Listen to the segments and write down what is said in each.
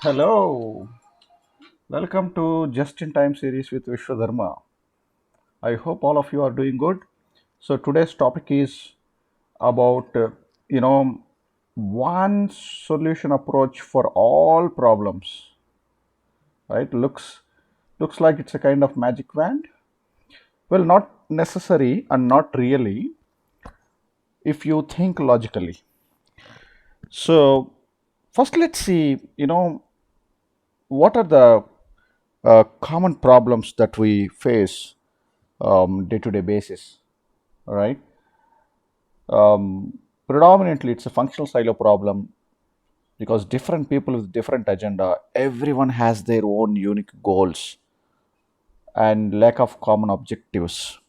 Hello, welcome to Just in Time series with Vishwadharma. I hope all of you are doing good. So today's topic is about you know one solution approach for all problems. Right? Looks like it's a kind of magic wand. Well, not necessary and not really if you think logically. So first, let's see. What are the common problems that we face day-to-day basis. All right. Predominantly, it's a functional silo problem because different people with different agenda, everyone has their own unique goals and lack of common objectives.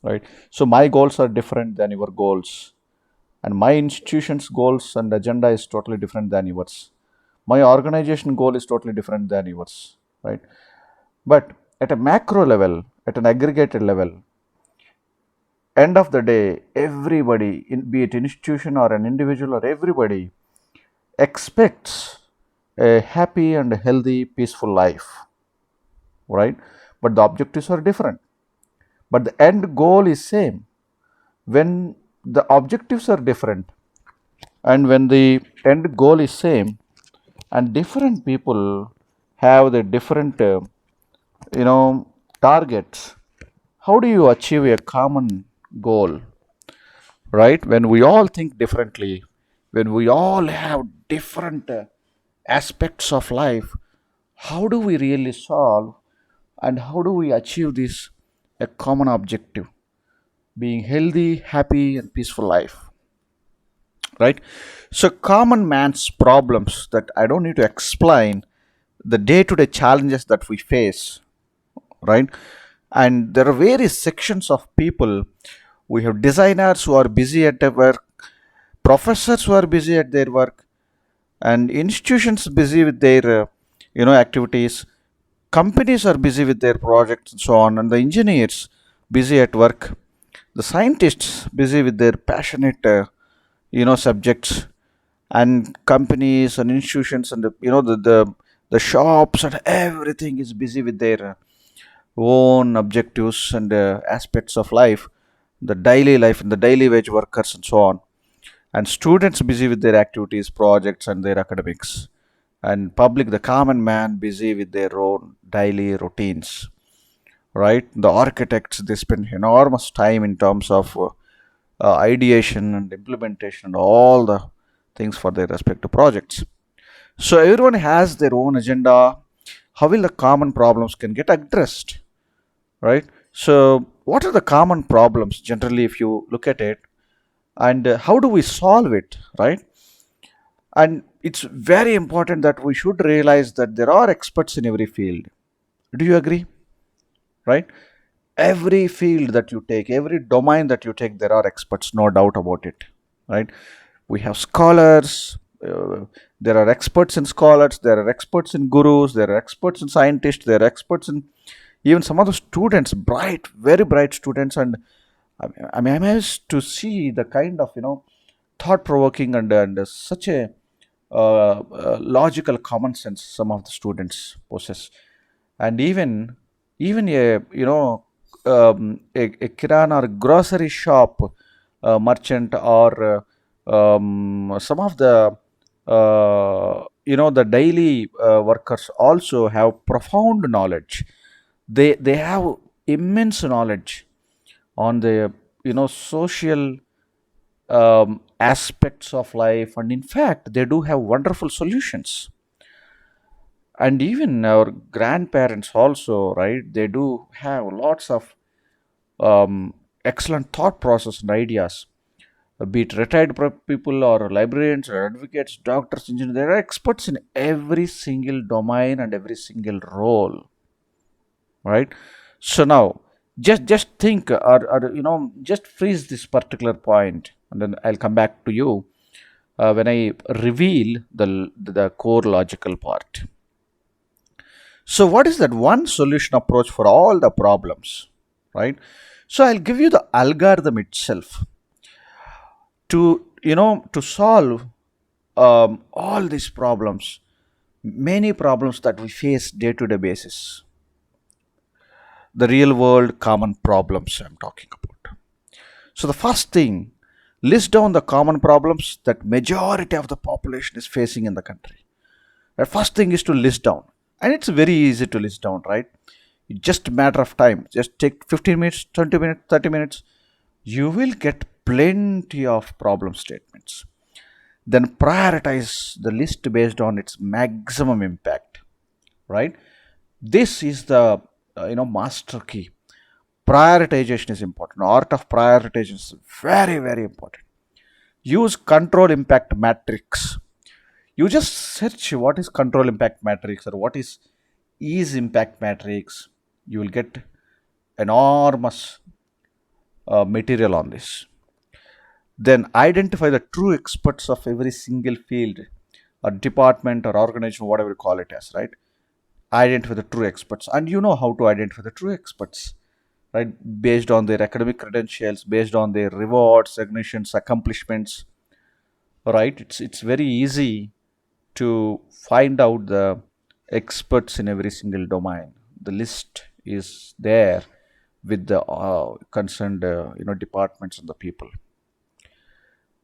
Right. So my goals are different than your goals, and my institution's goals and agenda is totally different than yours. My organization goal is totally different than yours. Right. But at a macro level, at an aggregated level, end of the day, everybody, be it institution or an individual or everybody, expects a happy and healthy, peaceful life, right? But the objectives are different. But the end goal is same. When the objectives are different and when the end goal is same, and different people have the different, you know, targets, how do you achieve a common goal? Right? When we all think differently, when we all have different aspects of life, how do we really solve and how do we achieve this a common objective, being healthy, happy, and peaceful life? Right? So, common man's problems that I don't need to explain, the day to day challenges that we face, right? And there are various sections of people. We have designers who are busy at their work, professors who are busy at their work, and institutions busy with their activities, companies are busy with their projects and so on, and the engineers busy at work, the scientists busy with their passionate subjects, and companies and institutions and the shops and everything is busy with their own objectives and aspects of life, the daily life and the daily wage workers and so on, and students busy with their activities, projects, and their academics, and public, the common man, busy with their own daily routines. Right? The architects, they spend enormous time in terms of ideation and implementation and all the things for their respective projects. So everyone has their own agenda. How will the common problems can get addressed? Right? So what are the common problems generally, if you look at it, and how do we solve it? Right? And it's very important that we should realize that there are experts in every field. Do you agree? Right? Every field that you take, every domain that you take, there are experts, no doubt about it. Right? We have scholars. There are experts in scholars. There are experts in gurus. There are experts in scientists. There are experts in even some of the students, bright, very bright students. And I'm amazed to see the kind of thought provoking and such a logical common sense some of the students possess. And even a kirana or grocery shop merchant, or some of the the daily workers also have profound knowledge. They have immense knowledge on the social aspects of life, and in fact they do have wonderful solutions. And even our grandparents also, right, they do have lots of excellent thought process and ideas. Be it retired people or librarians or advocates, doctors, engineers, they are experts in every single domain and every single role. Right? So now just think, or just freeze this particular point, and then I'll come back to you when I reveal the core logical part. So what is that one solution approach for all the problems? Right? So I'll give you the algorithm itself to to solve all these problems. many problems that we face day to day basis, the real world common problems I'm talking about. So the first thing, list down the common problems that majority of the population is facing in the country. The first thing is to list down, and it's very easy to list down, right? It's just a matter of time. Just take 15 minutes, 20 minutes, 30 minutes. You will get plenty of problem statements. Then prioritize the list based on its maximum impact, right? This is the master key. Prioritization is important. Art of prioritization is very, very important. Use control impact matrix. You just search what is control impact matrix or what is ease impact matrix. You will get enormous material on this. Then identify the true experts of every single field or department or organization, whatever you call it as, right? Identify the true experts, and you know how to identify the true experts, right? Based on their academic credentials, based on their rewards, recognitions, accomplishments, right? It's very easy to find out the experts in every single domain. The list is there with the concerned departments and the people.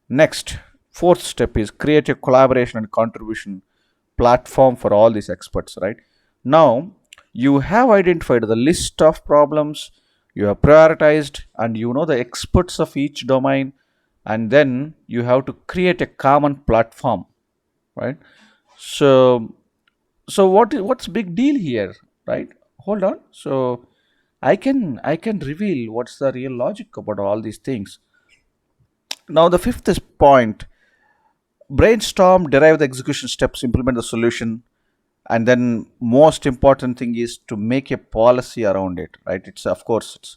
Next, fourth step is create a collaboration and contribution platform for all these experts, right? Now, you have identified the list of problems, you have prioritized, and you know the experts of each domain, and then you have to create a common platform, right? So, what's big deal here, right? Hold on. So, I can reveal what's the real logic about all these things. Now, the fifth is point: brainstorm, derive the execution steps, implement the solution, and then most important thing is to make a policy around it, right? It's, of course, it's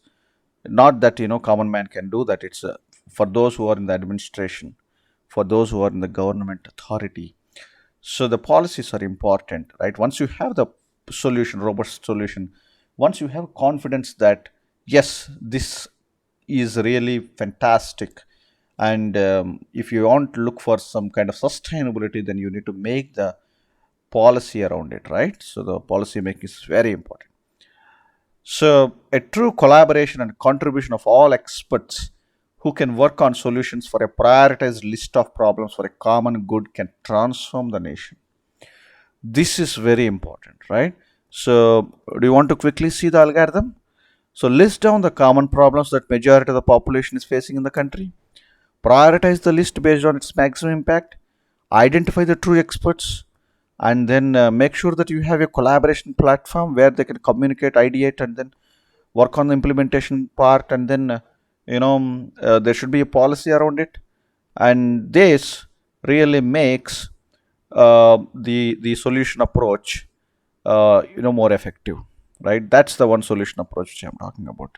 not that common man can do that. It's for those who are in the administration, for those who are in the government authority. So the policies are important, right? Once you have the solution, robust solution, once you have confidence that yes, this is really fantastic, and if you want to look for some kind of sustainability, then you need to make the policy around it, right? So the policy making is very important. So a true collaboration and contribution of all experts who can work on solutions for a prioritized list of problems for a common good can transform the nation. This is very important, right? So do you want to quickly see the algorithm? So list down the common problems that majority of the population is facing in the country. Prioritize the list based on its maximum impact. Identify the true experts, and then make sure that you have a collaboration platform where they can communicate, ideate, and then work on the implementation part. And then there should be a policy around it, and this really makes the solution approach more effective, right? That's the one solution approach which I'm talking about.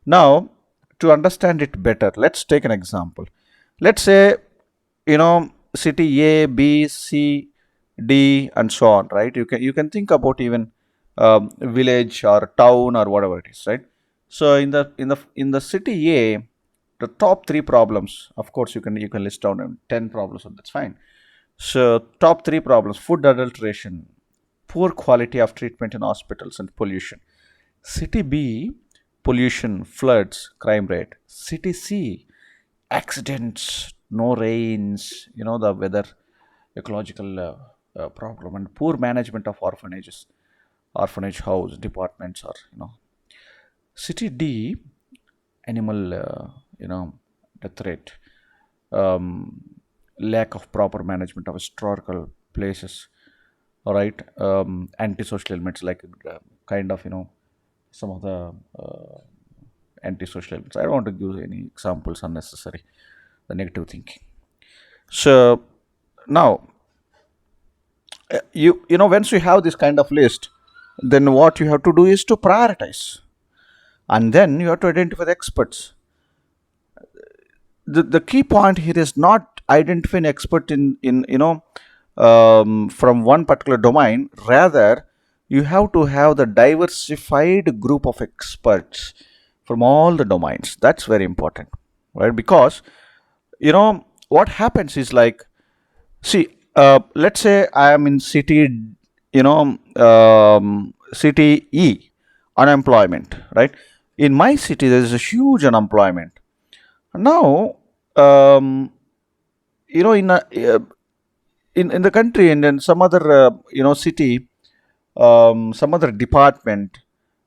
Now, to understand it better, let's take an example. Let's say city A, B, C, D, and so on, right? You can think about even village or town or whatever it is, right? So in the city A, the top three problems, of course, you can list down 10 problems, and that's fine. So top three problems: food adulteration, poor quality of treatment in hospitals, and pollution. City B, pollution, floods, crime rate. City C, accidents, no rains, the weather, ecological problem, and poor management of orphanages, orphanage house departments, or City D, animal, death rate, um, lack of proper management of historical places, all right, antisocial elements like kind of some of the antisocial elements. I don't want to give any examples unnecessary, the negative thinking. So now, once you have this kind of list, then what you have to do is to prioritize, and then you have to identify the experts. The key point here is not identifying expert in from one particular domain. Rather, you have to have the diversified group of experts from all the domains. That's very important, right? Because what happens is, like, see, let's say I am in city city E, unemployment, right? In my city, there is a huge unemployment. Now, um, in in the country and in some other city, some other department,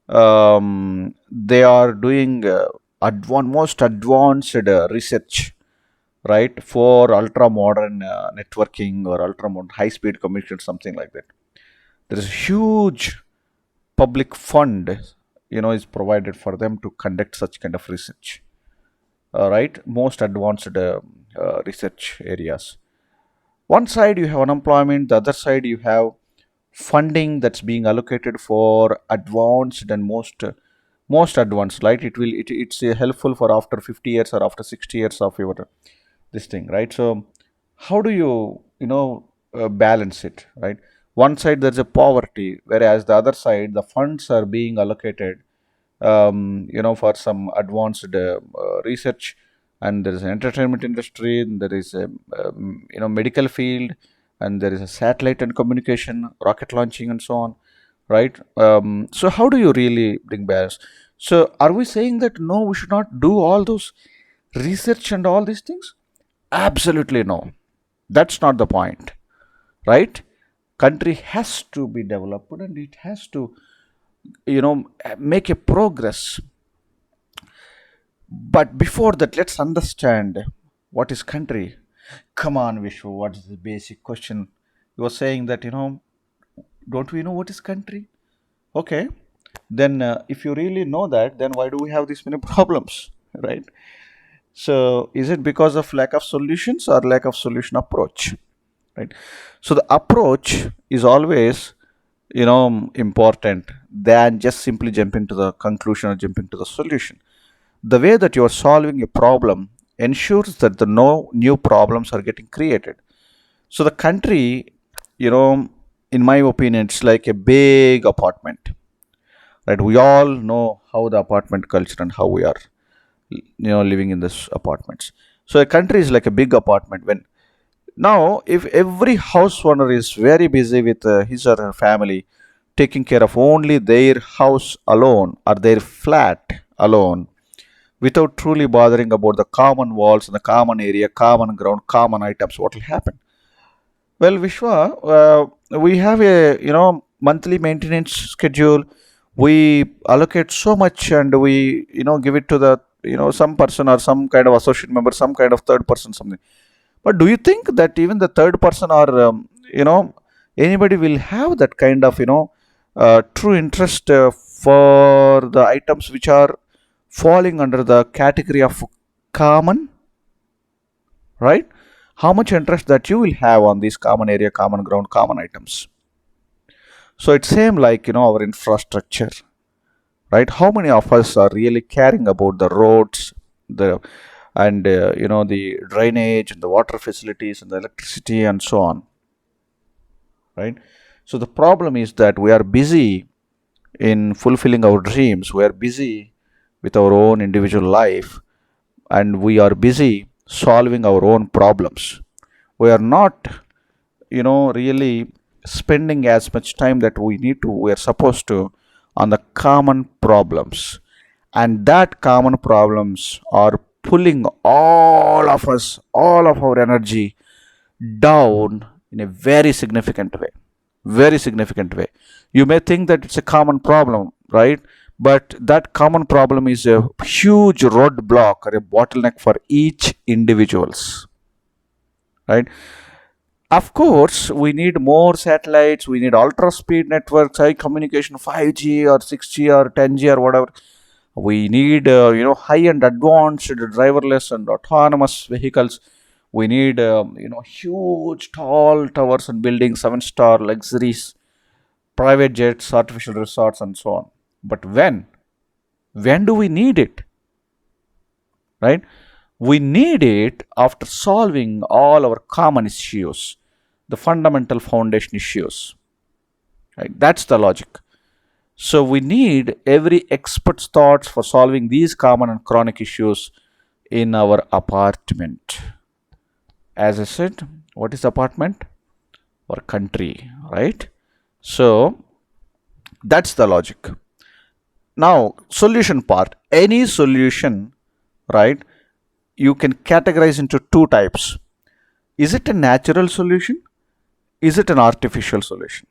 they are doing most advanced research, right, for ultra modern networking or ultra modern high speed communication, something like that. There is a huge public fund, is provided for them to conduct such kind of research, right? Most advanced research areas. One side you have unemployment, the other side you have funding that's being allocated for advanced and most advanced, right? It's helpful for after 50 years or after 60 years of your this thing, right? So how do balance it, right? One side there's a poverty, whereas the other side the funds are being allocated for some advanced research, and there is an entertainment industry, and there is a medical field, and there is a satellite and communication, rocket launching, and so on, right? So how do you really bring balance? So are we saying that no, we should not do all those research and all these things? Absolutely no. That's not the point, right? Country has to be developed and it has to make a progress. But before that, let's understand what is country. Come on, Vishwa, what is the basic question? You were saying that, don't we know what is country? Okay. Then, if you really know that, then why do we have these many problems, right? So, is it because of lack of solutions or lack of solution approach, right? So, the approach is always, important than just simply jumping to the conclusion or jumping to the solution. The way that you are solving a problem ensures that the no new problems are getting created. So the country, you know in my opinion, it's like a big apartment, right? We all know how the apartment culture and how we are living in this apartments. So a country is like a big apartment. When now if every house owner is very busy with his or her family, taking care of only their house alone or their flat alone, without truly bothering about the common walls and the common area, common ground, common items, what will happen? Well, Vishwa, we have a monthly maintenance schedule. We allocate so much, and we give it to the some person or some kind of associate member, some kind of third person, something. But do you think that even the third person or anybody will have that kind of true interest for the items which are falling under the category of common, right? How much interest that you will have on these common area, common ground, common items? So it's same like our infrastructure, right? How many of us are really caring about the roads, the and the drainage and the water facilities and the electricity and so on, right? So the problem is that we are busy in fulfilling our dreams. We are busy with our own individual life, and we are busy solving our own problems. We are not really spending as much time that we are supposed to on the common problems, and that common problems are pulling all of our energy down in a very significant way. You may think that it's a common problem, right? But that common problem is a huge roadblock or a bottleneck for each individuals, right? Of course, we need more satellites, we need ultra speed networks, high communication, 5G or 6G or 10G or whatever. We need high end advanced driverless and autonomous vehicles. We need huge tall towers and buildings, 7-star luxuries, private jets, artificial resorts, and so on. But when do we need it, right? We need it after solving all our common issues, the fundamental foundation issues, right? That's the logic. So we need every expert's thoughts for solving these common and chronic issues in our apartment. As I said, what is apartment or country, right? So that's the logic. Now, solution part. Any solution, right, you can categorize into two types. Is it a natural solution? Is it an artificial solution?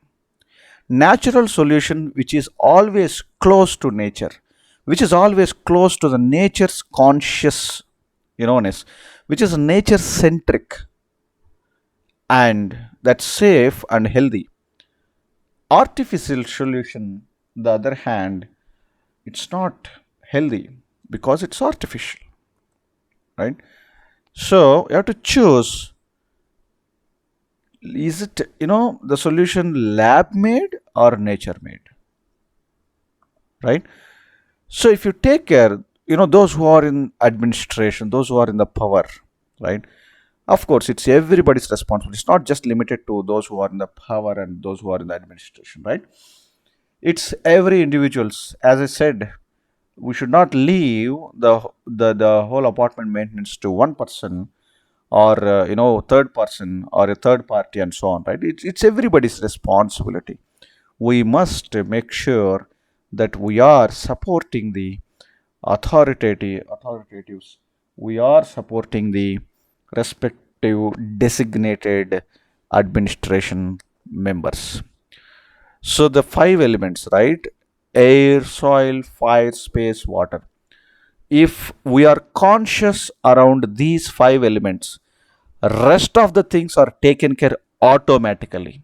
Natural solution, which is always close to nature, which is always close to the nature's conscious, which is nature centric, and that's safe and healthy. Artificial solution, the other hand, it's not healthy because it's artificial, right? So you have to choose, is it, the solution lab made or nature made, right? So if you take care, those who are in administration, those who are in the power, right? Of course, it's everybody's responsibility. It's not just limited to those who are in the power and those who are in the administration, right? It's every individuals. As I said, we should not leave the whole apartment maintenance to one person, or third person or a third party and so on, right? It's everybody's responsibility. We must make sure that we are supporting the authoritatives. We are supporting the respective designated administration members. So the five elements, right? Air, soil, fire, space, water. If we are conscious around these five elements, rest of the things are taken care automatically.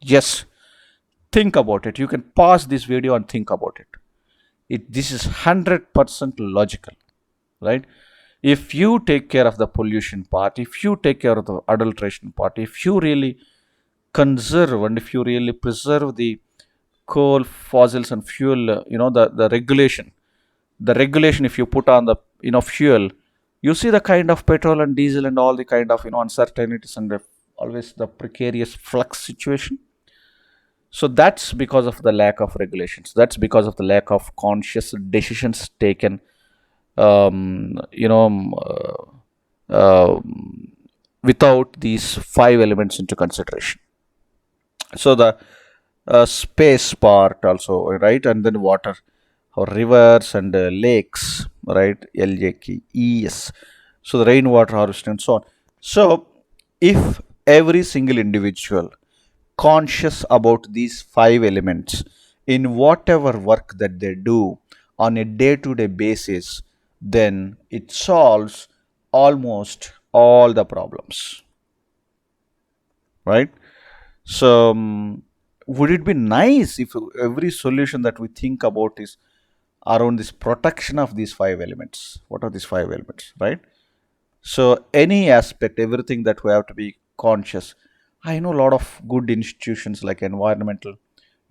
Yes, think about it. You can pause this video and think about it. This is 100% logical, right? If you take care of the pollution part, if you take care of the adulteration part, if you really conserve and if you really preserve the coal, fossils, and fuel, the regulation, if you put on the fuel, you see the kind of petrol and diesel and all the kind of uncertainties and always the precarious flux situation. So that's because of the lack of regulations. That's because of the lack of conscious decisions taken, um, you know, um, without these five elements into consideration. So the space part also, right, and then water, or rivers and lakes, right, LAKES. So the rainwater harvesting and so on. So if every single individual conscious about these five elements in whatever work that they do on a day to day basis, then it solves almost all the problems, right? So, would it be nice if every solution that we think about is around this protection of these five elements? What are these five elements, right? So, any aspect, everything that we have to be conscious. I know a lot of good institutions like environmental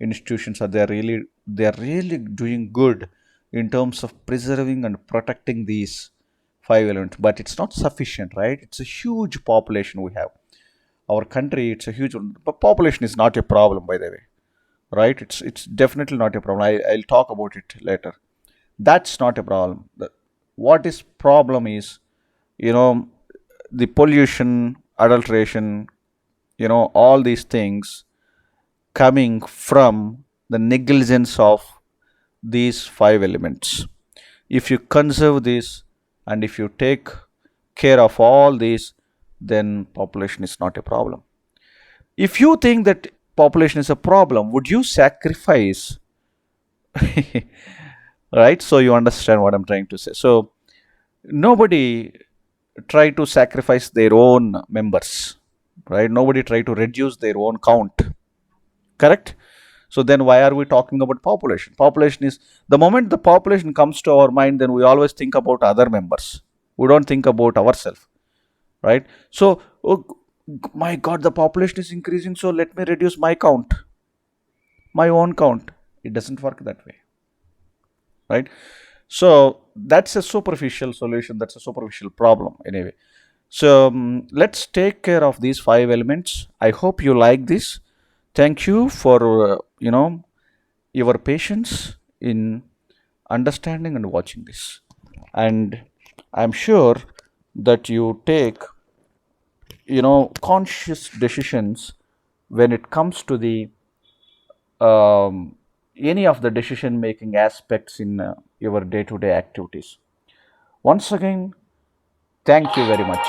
institutions are they are really doing good in terms of preserving and protecting these five elements, but it's not sufficient, right? It's a huge population we have. Our country, it's a huge one. But population is not a problem, by the way, right? It's definitely not a problem. I'll talk about it later. That's not a problem. What is problem is, you know the pollution, adulteration, all these things coming from the negligence of these five elements. If you conserve this and if you take care of all these, then population is not a problem. If you think that population is a problem, would you sacrifice? Right? So you understand what I'm trying to say. So nobody try to sacrifice their own members, right? Nobody try to reduce their own count, correct? So then why are we talking about population? Population is, the moment the population comes to our mind, then we always think about other members. We don't think about ourselves, right? So, oh, my God, the population is increasing, so let me reduce my count, my own count. It doesn't work that way, right? So that's a superficial solution. That's a superficial problem, anyway. So let's take care of these five elements. I hope you like this. Thank you for your patience in understanding and watching this. And I'm sure that you take conscious decisions when it comes to the um, any of the decision making aspects in your day to day activities. Once again, thank you very much.